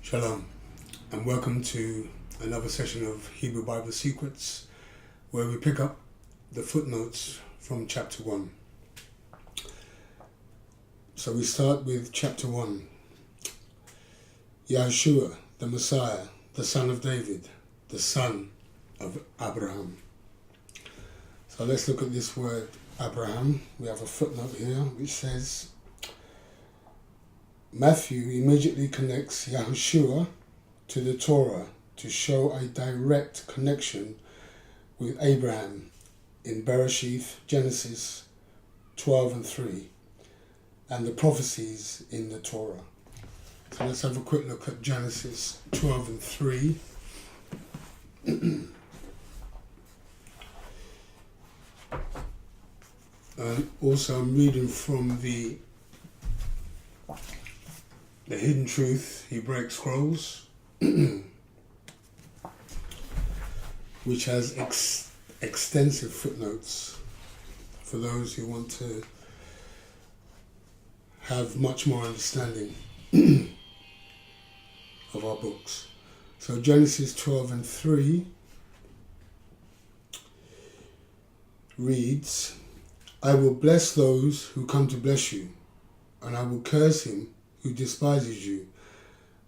Shalom, and welcome to another session of Hebrew Bible Secrets, where we pick up the footnotes from chapter 1. So we start with chapter 1. Yahushua, the Messiah, the son of David, the son of Abraham. So let's look at this word Abraham. We have a footnote here which says, Mathew immediately connects Yahushua to the Torah to show a direct connection with Abraham in Bereshith, Genesis 12:3, and the prophecies in the Torah. So let's have a quick look at Genesis 12:3. And also I'm reading from the Hidden Truth Hebraic Scrolls, which has extensive footnotes for those who want to have much more understanding of our books. So Genesis 12:3 reads, I will bless those who come to bless you, and I will curse him who despises you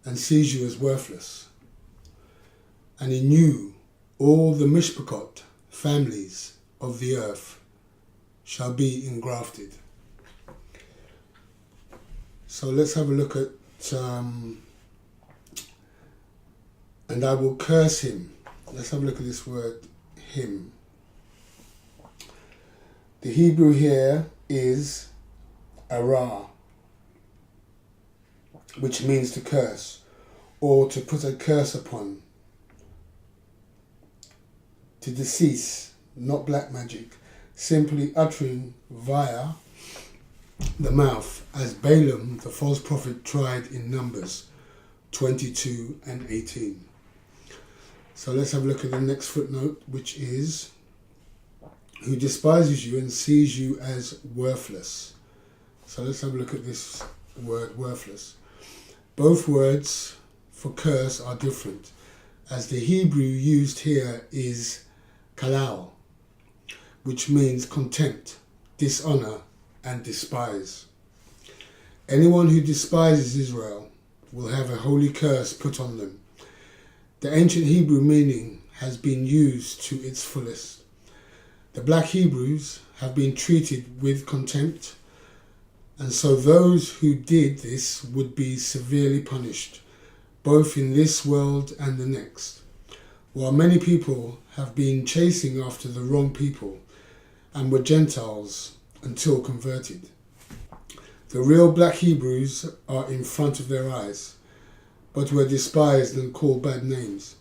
and sees you as worthless. And in you all the Mishpachot families of the earth shall be engrafted. So let's have a look at, and I will curse him. Let's have a look at this word, him. The Hebrew here is arah, which means to curse, or to put a curse upon, to decease, not black magic, simply uttering via the mouth, as Balaam, the false prophet, tried in Numbers 22:18. So let's have a look at the next footnote, which is, who despises you and sees you as worthless. So let's have a look at this word, worthless. Both words for curse are different, as the Hebrew used here is kalal, which means contempt, dishonor, and despise. Anyone who despises Israel will have a holy curse put on them. The ancient Hebrew meaning has been used to its fullest. The black Hebrews have been treated with contempt, and so those who did this would be severely punished, both in this world and the next, while many people have been chasing after the wrong people and were Gentiles until converted. The real black Hebrews are in front of their eyes, but were despised and called bad names.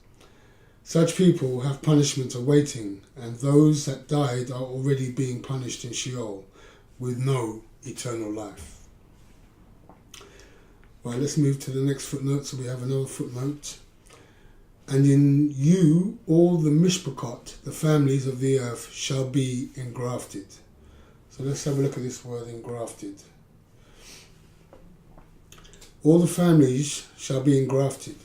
Such people have punishment awaiting, and those that died are already being punished in Sheol with no eternal life. Right, let's move to the next footnote. So we have another footnote. And in you all the Mishpachot, the families of the earth, shall be engrafted. So let's have a look at this word, engrafted. All the families shall be engrafted.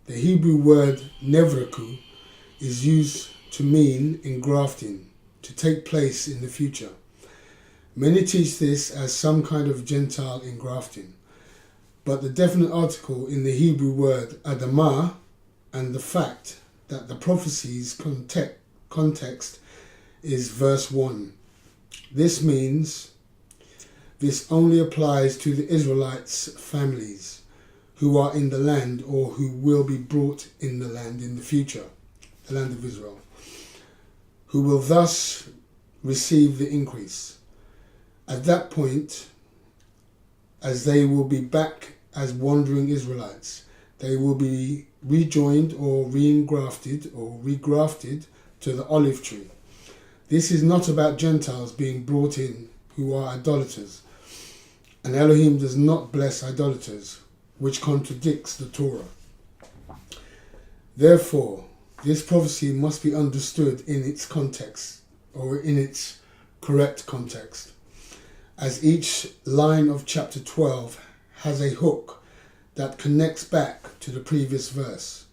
The Hebrew word nevraku is used to mean engrafting, to take place in the future. Many teach this as some kind of Gentile engrafting, but the definite article in the Hebrew word adamah, and the fact that the prophecy's context is verse 1. This means this only applies to the Israelites' families who are in the land or who will be brought in the land in the future, the land of Israel, who will thus receive the increase. At that point, as they will be back as wandering Israelites, they will be rejoined or re-engrafted or regrafted to the olive tree. This is not about Gentiles being brought in who are idolaters, and Elohim does not bless idolaters, which contradicts the Torah. Therefore, this prophecy must be understood in its context, or in its correct context, as each line of chapter 12 has a hook that connects back to the previous verse.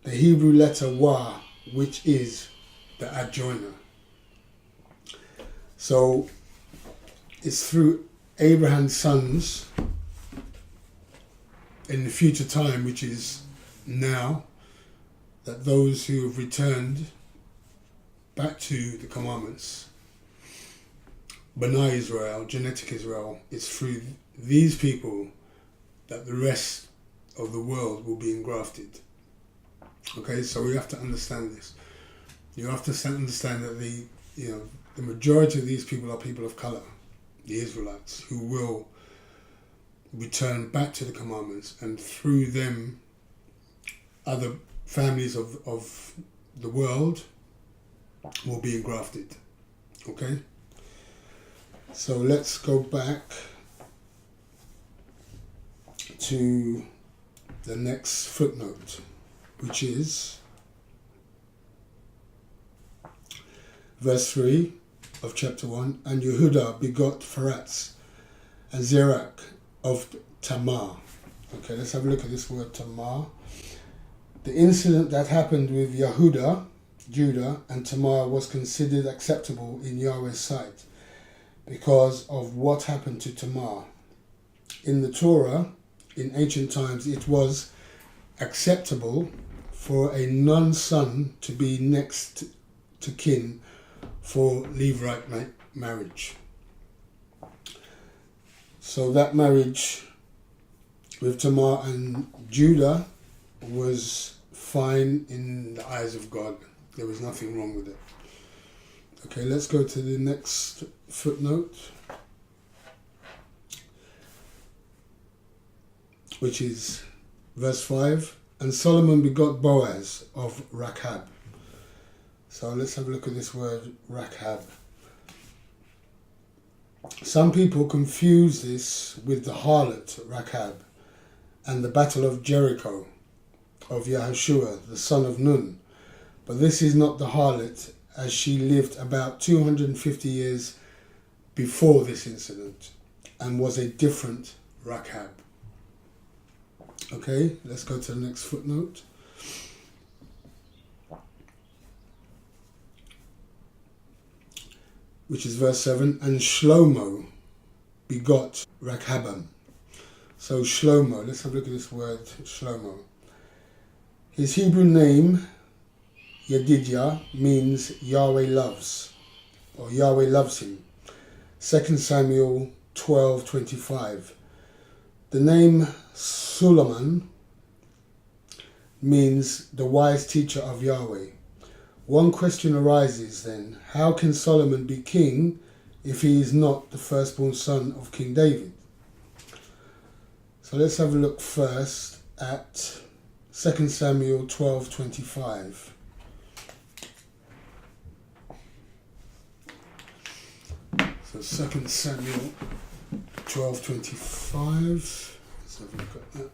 The Hebrew letter Wa, which is the adjoiner. So it's through Abraham's sons in the future time, which is now, that those who have returned back to the commandments, B'nai Israel, genetic Israel, it's through these people that the rest of the world will be engrafted. Okay, so we have to understand this. You have to understand that the majority of these people are people of colour, the Israelites, who will return back to the commandments, and through them other families of the world will be engrafted. Okay? So let's go back to the next footnote, which is verse 3 of chapter 1. And Yehuda begot Pharatz and Zerach of Tamar. Okay, let's have a look at this word Tamar. The incident that happened with Yehuda, Judah, and Tamar was considered acceptable in Yahweh's sight because of what happened to Tamar. In the Torah, in ancient times, it was acceptable for a non-son to be next to kin for Levirate marriage. So that marriage with Tamar and Judah was fine in the eyes of God. There was nothing wrong with it. Okay, let's go to the next footnote, which is verse 5. And Solomon begot Boaz of Rachab. So let's have a look at this word Rachab. Some people confuse this with the harlot Rachab and the battle of Jericho of Yahushua, the son of Nun. But this is not the harlot, as she lived about 250 years before this incident and was a different Rachab. Okay, let's go to the next footnote. Which is verse 7. And Shlomo begot Rachabam. So Shlomo, let's have a look at this word Shlomo. His Hebrew name, Yedidiah, means Yahweh loves, or Yahweh loves him. 2 Samuel 12:25. The name Solomon means the wise teacher of Yahweh. One question arises then, how can Solomon be king if he is not the firstborn son of King David? So let's have a look first at 2 Samuel 12:25. So 2 Samuel 12:25. Let's have a look at that.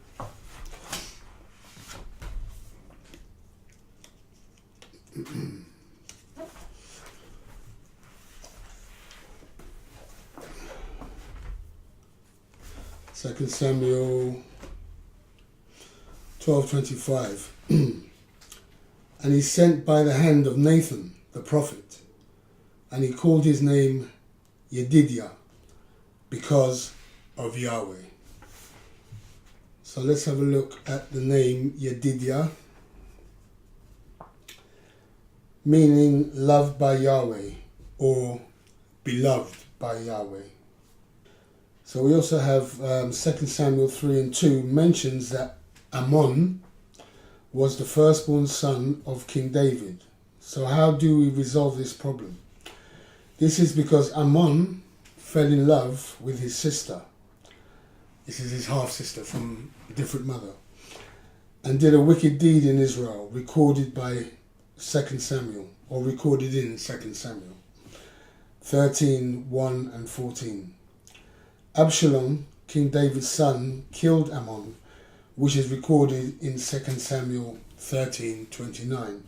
Second Samuel 12:25. And he sent by the hand of Nathan the prophet, and he called his name Yedidiah, because of Yahweh. So let's have a look at the name Yedidiah, meaning loved by Yahweh or beloved by Yahweh. So we also have 2 Samuel 3:2 mentions that Ammon was the firstborn son of King David. So how do we resolve this problem? This is because Ammon fell in love with his sister. This is his half-sister from a different mother, and did a wicked deed in Israel, recorded by 2 Samuel, or recorded in 2 Samuel 13:1 and 14. Absalom, King David's son, killed Ammon, which is recorded in 2 Samuel 13:29.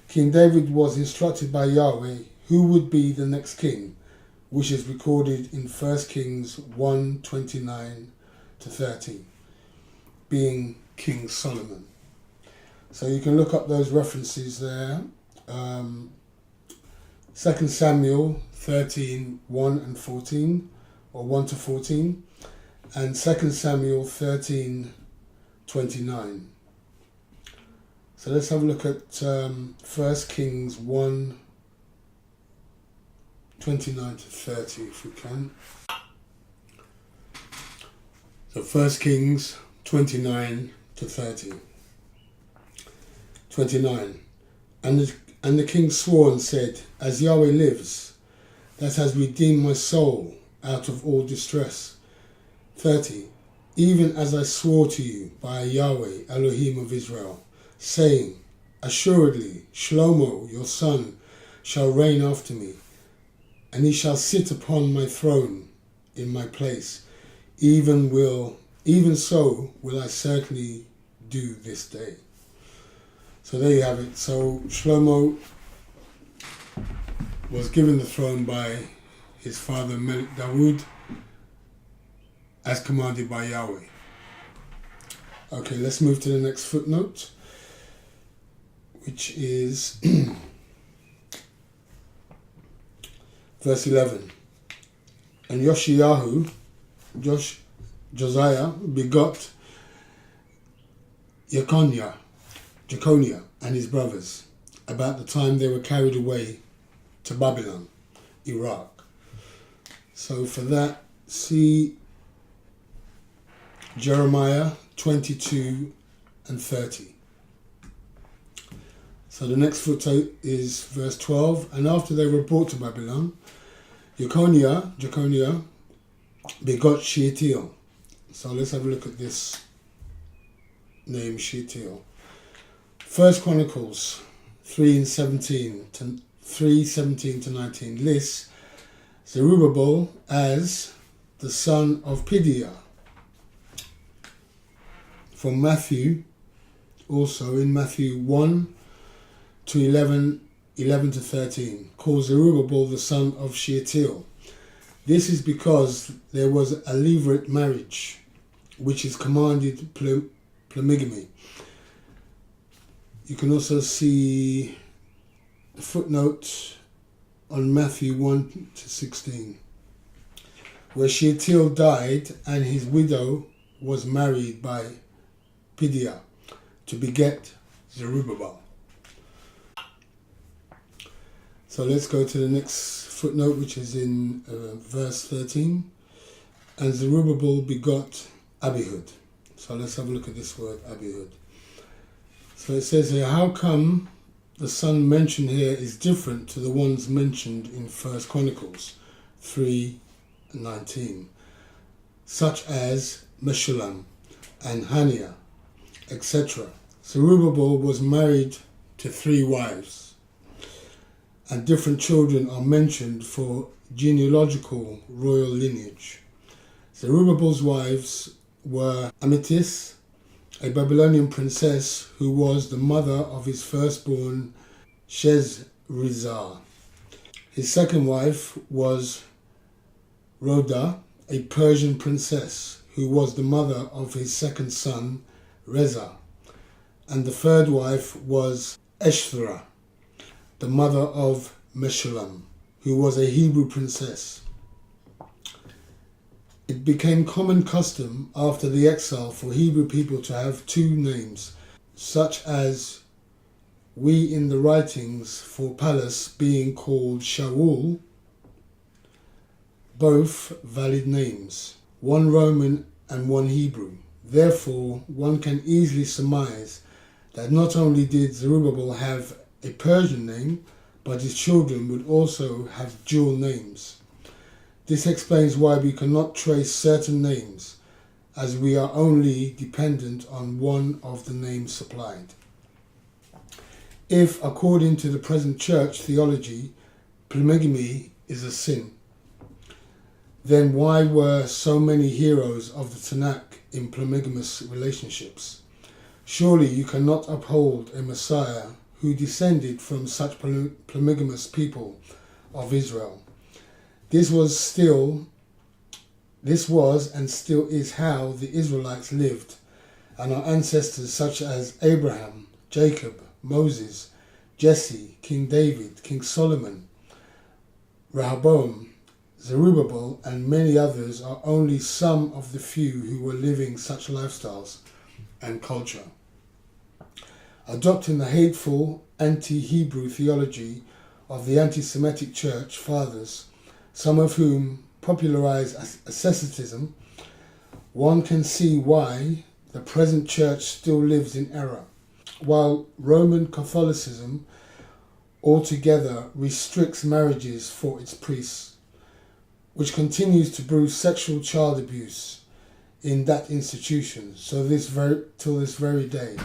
King David was instructed by Yahweh who would be the next king, which is recorded in 1 Kings 1:29 to 30. being King Solomon. So you can look up those references there. 2 Samuel 13, 1 and 14, or 1 to 14, and 2 Samuel 13, 29. So let's have a look at 1 Kings 1, 29 to 30, if we can. So 1 Kings 29 to 30. 29. And the king swore and said, As Yahweh lives, that has redeemed my soul out of all distress. 30. Even as I swore to you by Yahweh, Elohim of Israel, saying, Assuredly, Shlomo, your son, shall reign after me, and he shall sit upon my throne in my place. Even so will I certainly do this day. So there you have it. So Shlomo was given the throne by his father Melech Dawood as commanded by Yahweh. Okay, let's move to the next footnote, which is verse 11. And Josiah begot Jeconiah and his brothers about the time they were carried away to Babylon, Iraq. So for that, see Jeremiah 22 and 30. So the next footnote is verse 12. And after they were brought to Babylon, Jeconiah begot Shealtiel. So let's have a look at this name, Shealtiel. 1 Chronicles 3:17 to 19 lists Zerubbabel as the son of Pidiah. From Mathew, also in Mathew 1 to 11 to 13, calls Zerubbabel the son of Shealtiel. This is because there was a Levirate marriage, which is commanded polygamy. You can also see the footnote on Mathew 1 to 16, where Shealtiel died and his widow was married by Pidiah to beget Zerubbabel. So let's go to the next footnote, which is in verse 13. And Zerubbabel begot Abihud. So let's have a look at this word, Abihud. So it says here, how come the son mentioned here is different to the ones mentioned in 1 Chronicles 3:19, such as Meshullam and Haniah, etc. Zerubbabel was married to 3 wives, and different children are mentioned for genealogical royal lineage. Zerubbabel's wives were Amethyst, a Babylonian princess who was the mother of his firstborn Shezrizah. His second wife was Rhoda, a Persian princess who was the mother of his second son Reza. And the third wife was Eshthra, the mother of Meshullam, who was a Hebrew princess. It became common custom after the exile for Hebrew people to have 2 names, such as we in the writings for Pallas being called Shaul, both valid names, one Roman and one Hebrew. Therefore, one can easily surmise that not only did Zerubbabel have a Persian name, but his children would also have dual names. This explains why we cannot trace certain names, as we are only dependent on one of the names supplied. If, according to the present church theology, polygamy is a sin, then why were so many heroes of the Tanakh in polygamous relationships? Surely you cannot uphold a Messiah who descended from such polygamous people of Israel. This was and still is how the Israelites lived, and our ancestors such as Abraham, Jacob, Moses, Jesse, King David, King Solomon, Rehoboam, Zerubbabel, and many others are only some of the few who were living such lifestyles and culture. Adopting the hateful anti-Hebrew theology of the anti-Semitic church fathers, some of whom popularized asceticism, one can see why the present church still lives in error, while Roman Catholicism altogether restricts marriages for its priests, which continues to brew sexual child abuse in that institution till this very day.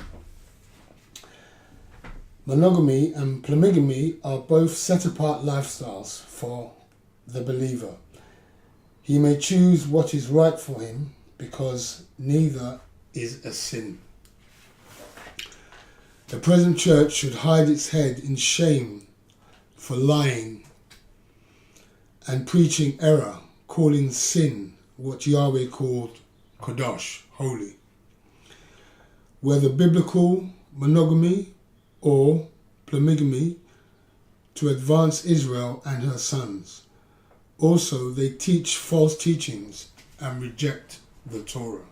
Monogamy and polygamy are both set-apart lifestyles for the believer. He may choose what is right for him because neither is a sin. The present church should hide its head in shame for lying and preaching error, calling sin what Yahweh called Kadosh, holy. Whether biblical monogamy or polygamy to advance Israel and her sons. Also, they teach false teachings and reject the Torah.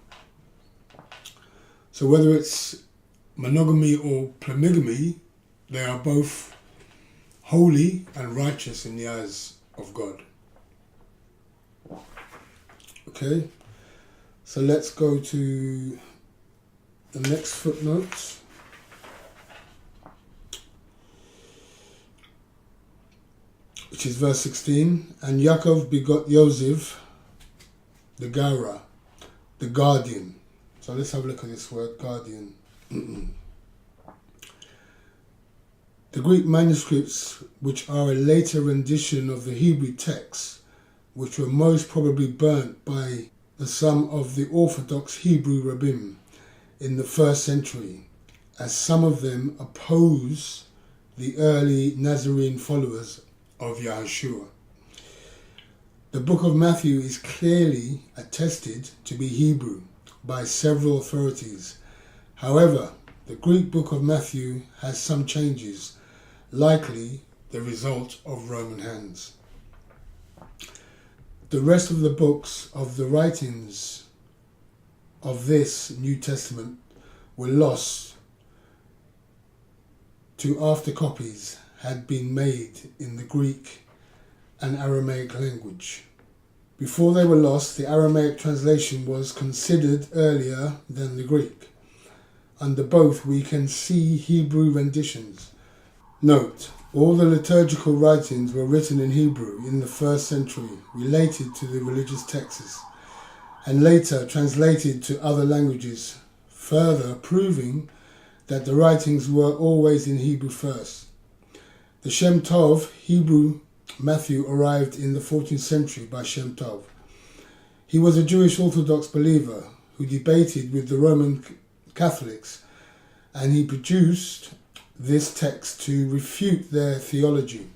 So whether it's monogamy or polygamy, they are both holy and righteous in the eyes of God. Okay, so let's go to the next footnote. Which is verse 16. And Yaakov begot Joseph, the Gara, the guardian. So let's have a look at this word, guardian. The Greek manuscripts, which are a later rendition of the Hebrew texts, which were most probably burnt by some of the Orthodox Hebrew rabbim in the 1st century, as some of them oppose the early Nazarene followers of Yahushua. The book of Mathew is clearly attested to be Hebrew by several authorities. However, the Greek book of Mathew has some changes, likely the result of Roman hands. The rest of the books of the writings of this New Testament were lost to after copies had been made in the Greek and Aramaic language. Before they were lost, the Aramaic translation was considered earlier than the Greek. Under both, we can see Hebrew renditions. Note, all the liturgical writings were written in Hebrew in the 1st century, related to the religious texts, and later translated to other languages, further proving that the writings were always in Hebrew first. The Shem Tov, Hebrew Mathew, arrived in the 14th century by Shem Tov. He was a Jewish Orthodox believer who debated with the Roman Catholics, and he produced this text to refute their theology.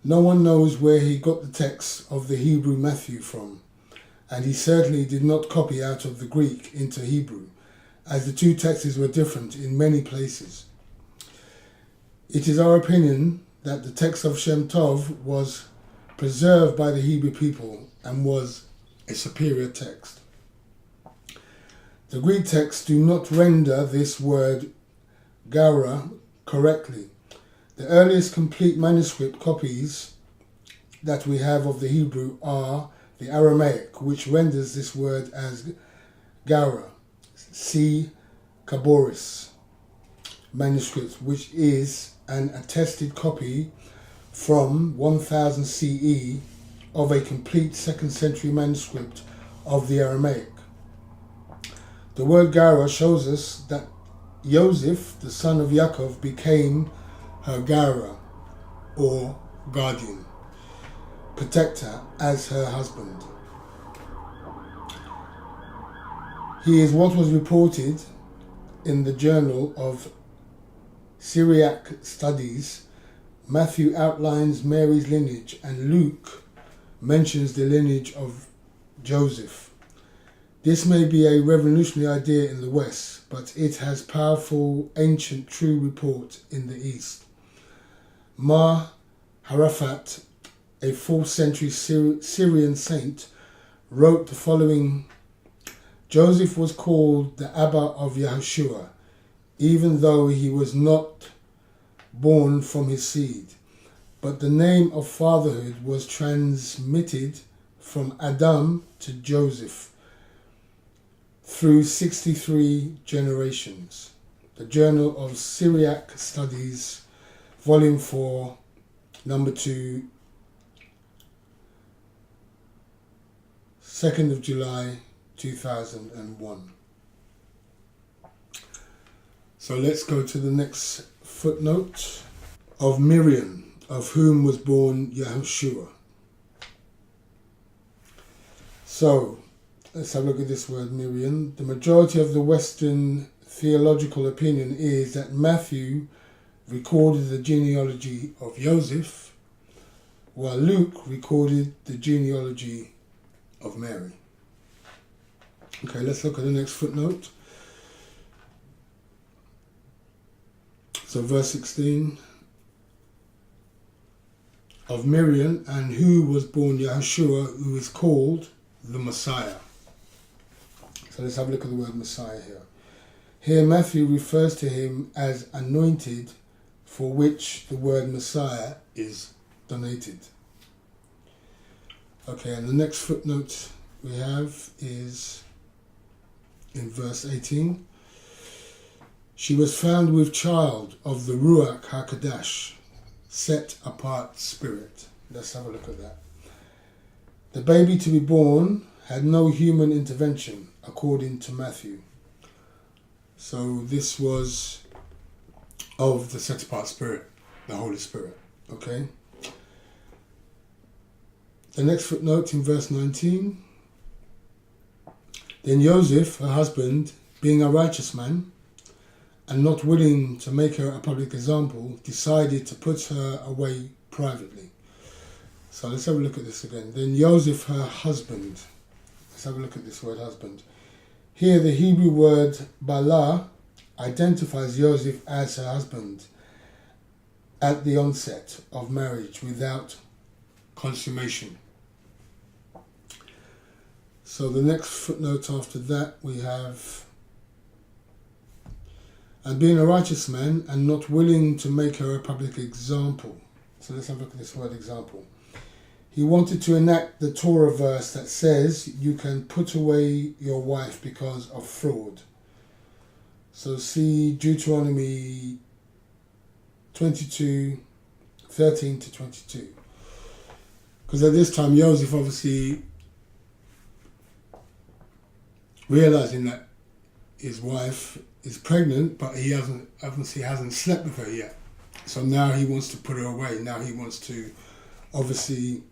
No one knows where he got the text of the Hebrew Mathew from, and he certainly did not copy out of the Greek into Hebrew, as the two texts were different in many places. It is our opinion that the text of Shem Tov was preserved by the Hebrew people and was a superior text. The Greek texts do not render this word Gara correctly. The earliest complete manuscript copies that we have of the Hebrew are the Aramaic, which renders this word as Gara. See Kaboris manuscript, which is an attested copy from 1000 CE of a complete 2nd century manuscript of the Aramaic. The word Gara shows us that Joseph, the son of Yaakov, became her Gara, or guardian, protector, as her husband. He is what was reported in the Journal of Syriac Studies. Mathew outlines Mary's lineage, and Luke mentions the lineage of Joseph. This may be a revolutionary idea in the West, but it has powerful, ancient, true report in the East. Ma Harafat, a 4th century Syrian saint, wrote the following: Joseph was called the Abba of Yahushua, even though he was not born from his seed. But the name of fatherhood was transmitted from Adam to Joseph through 63 generations. The Journal of Syriac Studies, Volume 4, Number 2, 2nd of July 2001. So let's go to the next footnote. Of Miriam, of whom was born Yahushua. So let's have a look at this word Miriam. The majority of the Western theological opinion is that Mathew recorded the genealogy of Joseph, while Luke recorded the genealogy of Mary. Okay, let's look at the next footnote. So verse 16, of Miriam, and who was born Yahushua, who is called the Messiah. So let's have a look at the word Messiah here. Here Matthew refers to him as anointed, for which the word Messiah is donated. Okay, and the next footnote we have is in verse 18. She was found with child of the Ruach HaKadosh, set apart spirit. Let's have a look at that. The baby to be born had no human intervention, according to Matthew. So this was of the set apart spirit, the Holy Spirit. Okay. The next footnote in verse 19. Then Joseph, her husband, being a righteous man, and not willing to make her a public example, decided to put her away privately. So let's have a look at this again. Then Joseph, her husband. Let's have a look at this word husband. Here the Hebrew word Bala identifies Joseph as her husband at the onset of marriage without consummation. So the next footnote after that we have, and being a righteous man and not willing to make her a public example. So let's have a look at this word example. He wanted to enact the Torah verse that says you can put away your wife because of fraud. So see Deuteronomy 22, 13 to 22. Because at this time Joseph obviously realizing that his wife is pregnant, but he hasn't slept with her yet. So now he wants to put her away. Now he wants to obviously,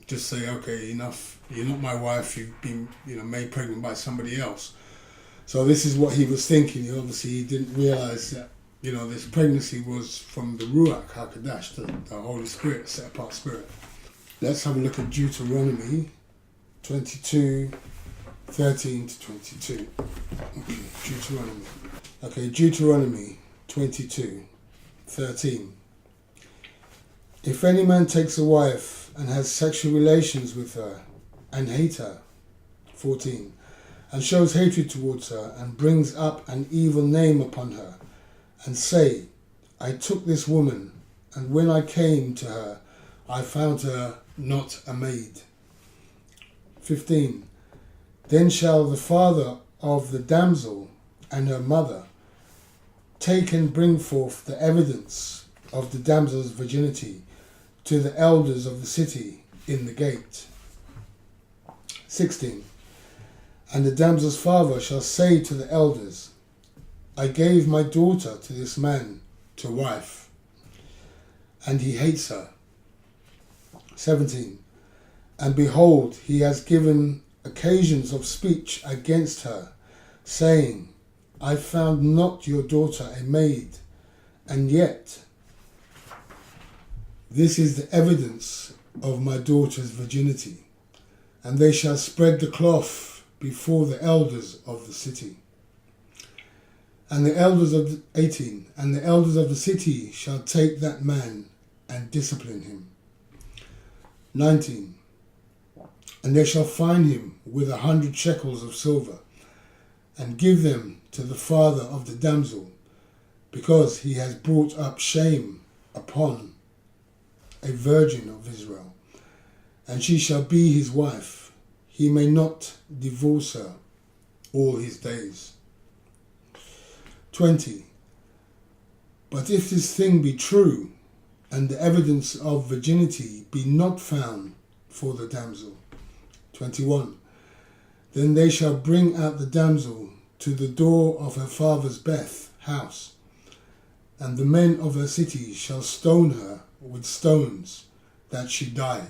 just say, okay, enough. You're not my wife. You've been, made pregnant by somebody else. So this is what he was thinking. Obviously, he didn't realize that, this pregnancy was from the Ruach HaKadosh, the Holy Spirit, set apart spirit. Let's have a look at Deuteronomy 22, 13 to 22. Deuteronomy 22, 13. If any man takes a wife and has sexual relations with her and hate her, 14, and shows hatred towards her and brings up an evil name upon her, and say, I took this woman, and when I came to her, I found her not a maid. 15. Then shall the father of the damsel and her mother take and bring forth the evidence of the damsel's virginity to the elders of the city in the gate. 16. And the damsel's father shall say to the elders, I gave my daughter to this man to wife, and he hates her. 17. And behold, he has given occasions of speech against her, saying, I found not your daughter a maid, and yet this is the evidence of my daughter's virginity. And they shall spread the cloth before the elders of the city. And the elders of the, 18, and the elders of the city shall take that man and discipline him. 19. And they shall fine him with 100 shekels of silver, and give them to the father of the damsel, because he has brought up shame upon a virgin of Israel, and she shall be his wife. He may not divorce her all his days. 20. But if this thing be true, and the evidence of virginity be not found for the damsel. 21. Then they shall bring out the damsel to the door of her father's house, and the men of her city shall stone her with stones, that she die,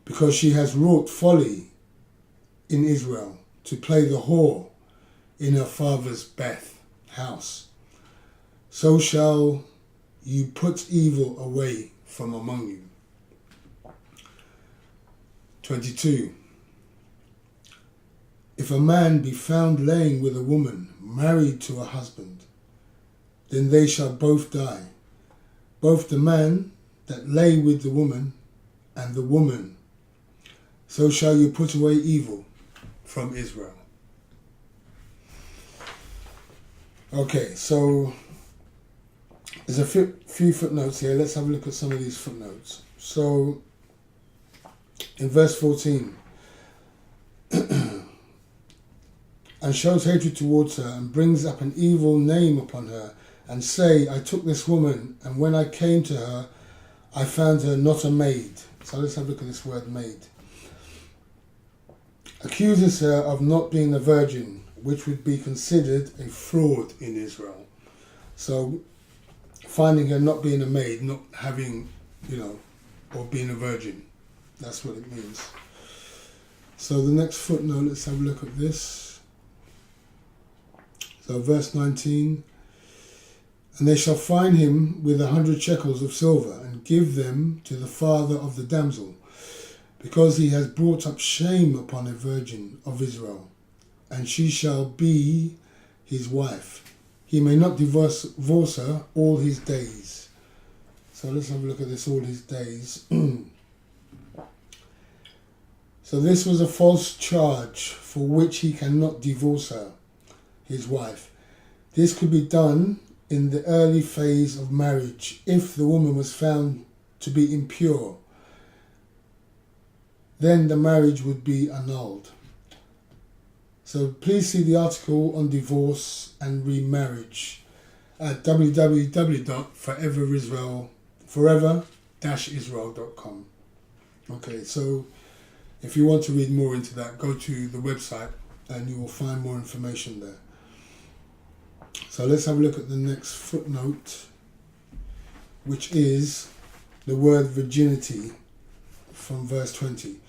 because she has wrought folly in Israel, to play the whore in her father's house. So shall you put evil away from among you. 22. If a man be found laying with a woman married to a husband, then they shall both die, both the man that lay with the woman and the woman. So shall you put away evil from Israel. Okay, so there's a few footnotes here. Let's have a look at some of these footnotes. So in verse 14, and shows hatred towards her, and brings up an evil name upon her, and say, I took this woman, and when I came to her, I found her not a maid. So let's have a look at this word maid. Accuses her of not being a virgin, which would be considered a fraud in Israel. So finding her not being a maid, not having, or being a virgin. That's what it means. So the next footnote, let's have a look at this. So verse 19, and they shall fine him with 100 shekels of silver, and give them to the father of the damsel, because he has brought up shame upon a virgin of Israel, and she shall be his wife. He may not divorce her all his days. So let's have a look at this, all his days. So this was a false charge for which he cannot divorce her, his wife. This could be done in the early phase of marriage if the woman was found to be impure. Then the marriage would be annulled. So please see the article on divorce and remarriage at www.forever-israel.com. Okay, so if you want to read more into that, go to the website and you will find more information there. So let's have a look at the next footnote, which is the word virginity from verse 20.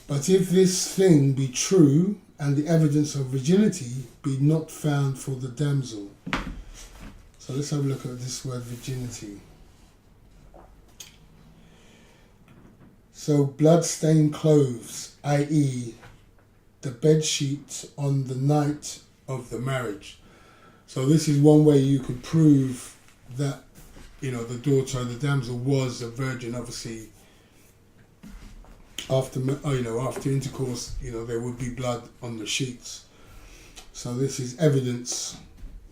But if this thing be true, and the evidence of virginity be not found for the damsel. So let's have a look at this word virginity. So blood-stained clothes, i.e. the bed sheet on the night of the marriage. So this is one way you could prove that, the daughter, the damsel, was a virgin. Obviously, after intercourse, there would be blood on the sheets. So this is evidence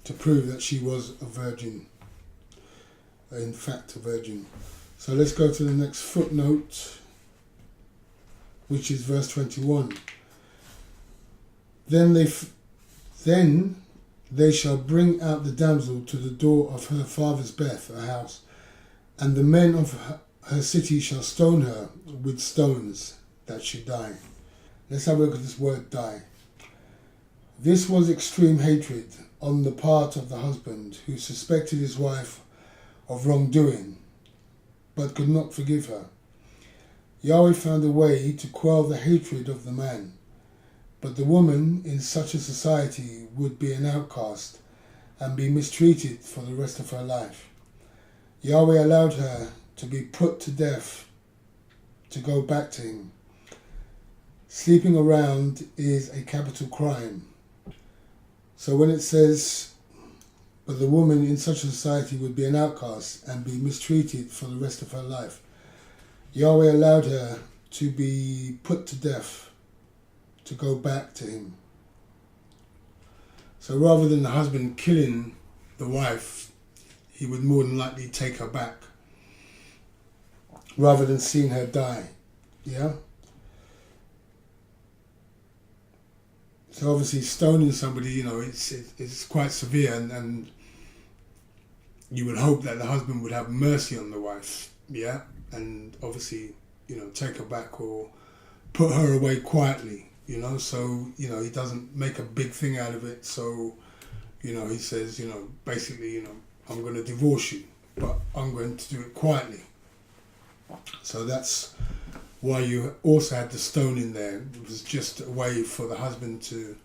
to prove that she was a virgin. In fact, a virgin. So let's go to the next footnote, which is verse 21. Then they shall bring out the damsel to the door of her father's house, and the men of her city shall stone her with stones, that she die. Let's have a look at this word die. This was extreme hatred on the part of the husband, who suspected his wife of wrongdoing, but could not forgive her. Yahweh found a way to quell the hatred of the man, but the woman in such a society would be an outcast and be mistreated for the rest of her life. Yahweh allowed her to be put to death to go back to him. Sleeping around is a capital crime. So when it says, but the woman in such a society would be an outcast and be mistreated for the rest of her life, Yahweh allowed her to be put to death to go back to him. So rather than the husband killing the wife, he would more than likely take her back rather than seeing her die. Yeah? So obviously stoning somebody, it's quite severe, and you would hope that the husband would have mercy on the wife, yeah? And obviously, take her back or put her away quietly, so, he doesn't make a big thing out of it. So, he says, basically, I'm going to divorce you, but I'm going to do it quietly. So that's why you also had the stone in there. It was just a way for the husband to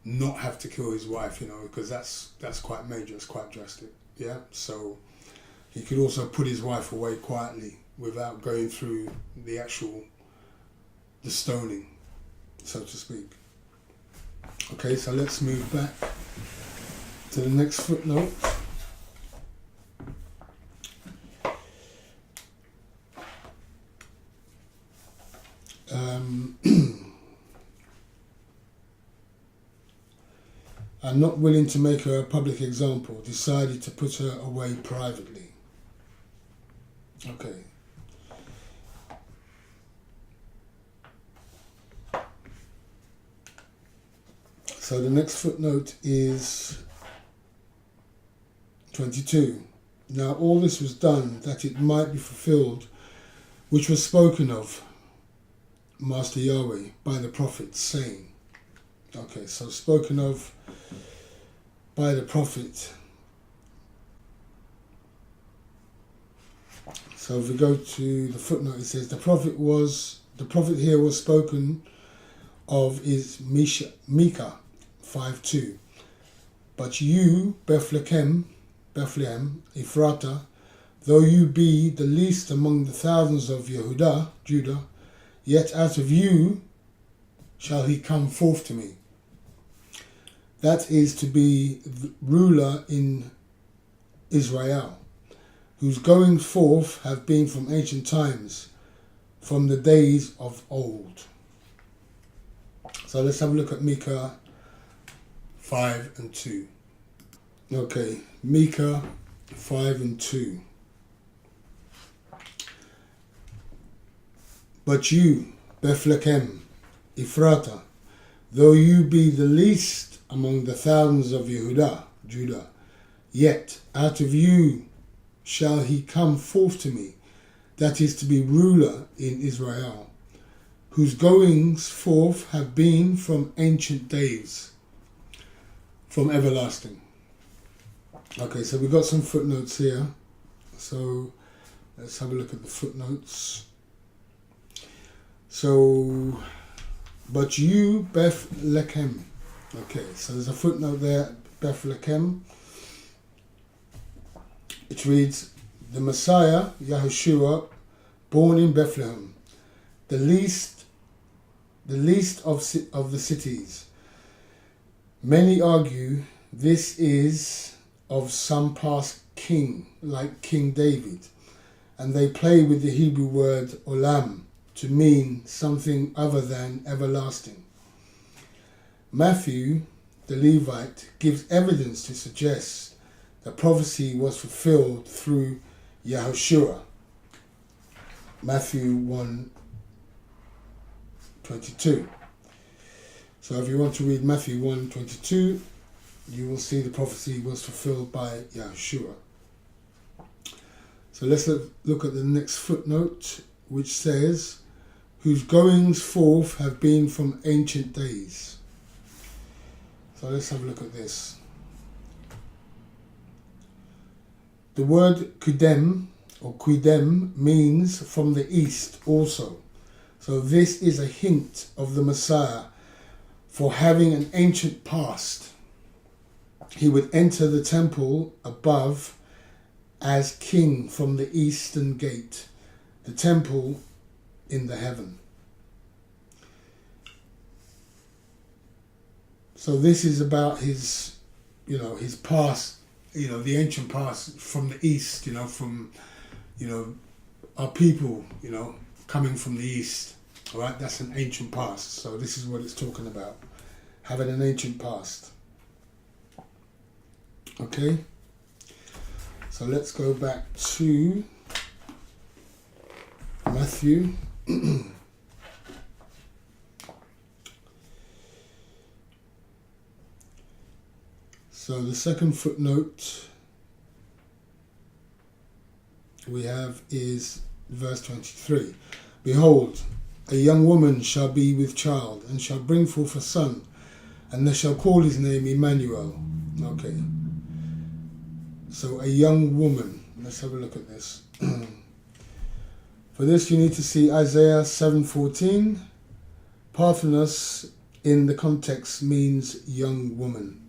not have to kill his wife, because that's quite major, it's quite drastic, yeah? So he could also put his wife away quietly without going through the stoning, so to speak. Okay, so let's move back to the next footnote. And not willing to make her a public example, decided to put her away privately. Okay. So the next footnote is 22. Now all this was done that it might be fulfilled, which was spoken of, Master Yahweh, by the prophets, saying. Okay, so spoken of by the prophet. So if we go to the footnote, it says the prophet here was spoken of is Micah 5:2. But you, Bethlehem, Ephrata, though you be the least among the thousands of Judah, yet out of you shall he come forth to me. That is to be the ruler in Israel, whose goings forth have been from ancient times, from the days of old. So let's have a look at Micah 5:2. Okay, Micah 5:2. But you, Bethlehem, Ephrata, though you be the least among the thousands of Judah, yet out of you shall he come forth to me, that is to be ruler in Israel, whose goings forth have been from ancient days, from everlasting. Okay, so we've got some footnotes here. So let's have a look at the footnotes. So, but you, Bethlehem. Okay, so there's a footnote there, Bethlehem. It reads, the Messiah, Yahushua, born in Bethlehem, the least of the cities. Many argue this is of some past king, like King David, and they play with the Hebrew word olam to mean something other than everlasting. Mathew, the Levite, gives evidence to suggest the prophecy was fulfilled through Yahushua. Mathew 1:22. So if you want to read Mathew 1:22, you will see the prophecy was fulfilled by Yahushua. So let's look at the next footnote, which says, whose goings forth have been from ancient days. So let's have a look at this. The word Qidem or Quidem means from the east also. So this is a hint of the Messiah for having an ancient past. He would enter the temple above as king from the eastern gate. The temple in the heaven. So this is about his, his past, the ancient past from the east, from, our people, coming from the east. All right, that's an ancient past. So this is what it's talking about, having an ancient past. Okay, so let's go back to Mathew. So the second footnote we have is verse 23. Behold, a young woman shall be with child, and shall bring forth a son, and they shall call his name Emmanuel. Okay. So a young woman. Let's have a look at this. For this you need to see Isaiah 7:14. Parthenos in the context means young woman.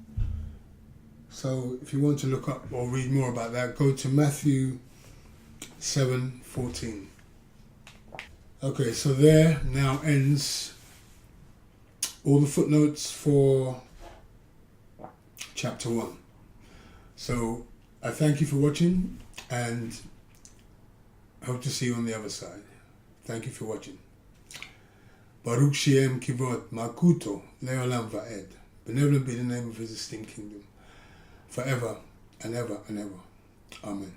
So if you want to look up or read more about that, go to Mathew 7:14. Okay, so there now ends all the footnotes for chapter 1. So I thank you for watching and hope to see you on the other side. Thank you for watching. Baruch Shem Kivod Makuto Leolam Va'ed. Benevolent be the name of his esteemed kingdom, forever and ever and ever. Amen.